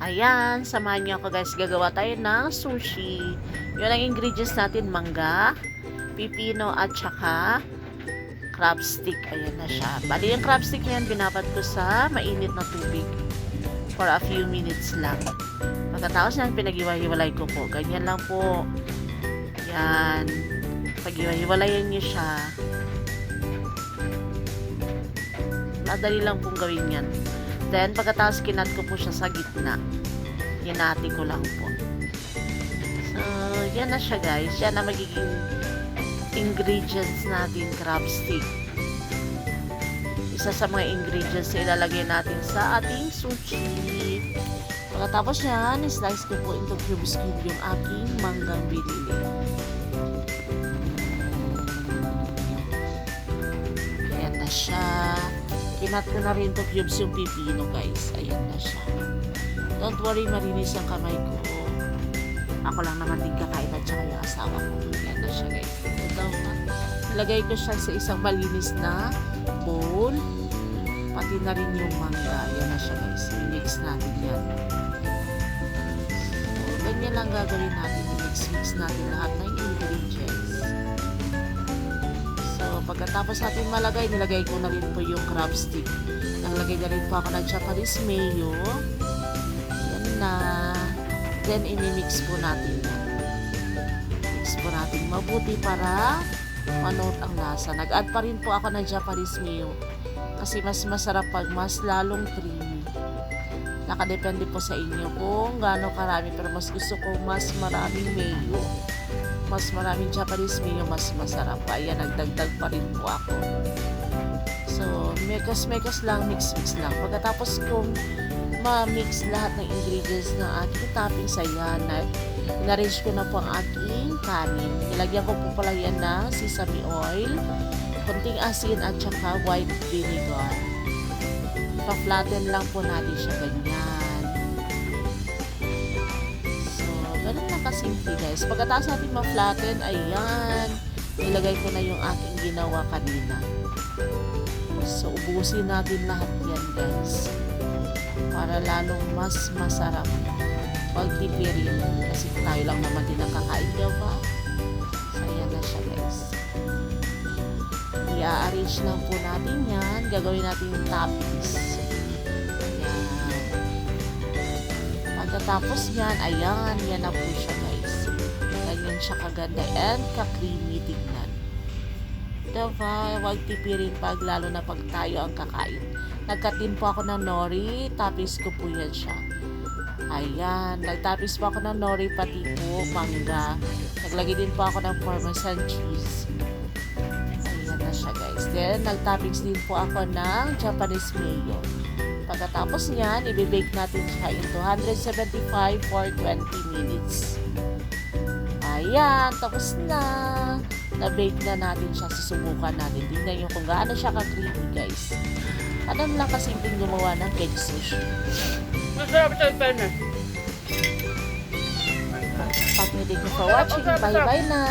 Ayan, samahan niyo ako guys. Gagawa tayo ng sushi. Yun ang ingredients natin, mangga, pipino at saka crab stick. Ayan na siya. Bali yung crab stick yan, binabat ko sa mainit na tubig for a few minutes lang. Pagkatapos yan, pinag-iwa-hiwalay ko po. Ganyan lang po. Yan. Pag-iwa-hiwalayan niyo siya. Madali lang pong gawin yan. Then, pagkatapos kinat ko po siya sa gitna. Hinati ko lang po. So, yan na siya guys. Yan na magiging ingredients natin, crab stick. Isa sa mga ingredients na ilalagay natin sa ating sushi. Pagkatapos yan, slice ko po into cubes yung aking manggang binili. Yan na siya. Kinat ko na rin to cubes yung pipino guys. Ayan na siya. Don't worry, marinis ang kamay ko. Ako lang naman din kakain at saka yung asawa ko. Ayan na siya guys. Ito, nilagay ko siya sa isang malinis na bowl. Pati na rin yung mangga. Ayan na siya guys. I-mix natin yan. So, ganyan lang gagawin natin. I-mix natin lahat ng ingredients. Pagkatapos natin malagay, nilagay ko na rin po yung crab stick. Naglagay na rin po ako ng Japanese mayo. Yan na. Then, inimix po natin yan. Mix po natin mabuti para manood ang lasa. Nag-add pa rin po ako ng Japanese mayo. Kasi mas masarap pag mas lalong creamy. Nakadepende po sa inyo kung gaano karami. Pero mas gusto ko mas maraming mayo. Mas maraming Japanese mayo, mas masarap. Ayan, nagdagdag pa rin po ako. So, mekas lang, mix lang. Pagkatapos kong ma-mix lahat ng ingredients ng aking toppings, ayan, in-arrange ko na po ang aking kanin. Nilagyan ko po pala yan ng sesame oil, konting asin at saka white vinegar. Pa-flatten lang po natin siya ganyan. Ganun lang kasimple guys. Pagkatapos natin ma-flatten, ayan, nilagay ko na yung aking ginawa kanina. So, ubusin natin lahat yan guys. Para lalong mas masarap pagtipirin. Kasi tayo lang naman din ang kakain, diba? So, ayan na siya guys. I-arrange lang po natin yan. Gagawin natin yung toppings. Pagkatapos yan, ayan, yan na po siya guys. Ganyan siya kaganda and ka-creamy tignan. Diba? Huwag tipirin pag lalo na pag tayo ang kakain. Nagkatin po ako ng nori, tapis ko po yan siya. Ayan, nagtapis po ako ng nori pati po mangga. Naglagay din po ako ng parmesan cheese. Ayan na siya guys. Then, nagtapis din po ako ng Japanese mayo. Pagkatapos niyan, i-bake natin siya into 175 for 20 minutes. Ayan, tapos na. Na-bake na natin siya. Susubukan natin. Tingnan nyo kung gaano siya ka-creamy, guys. Ano lang kasimpleng gumawa ng cake sushi. Masarap ito, Penner. Thank you for watching. Bye-bye na.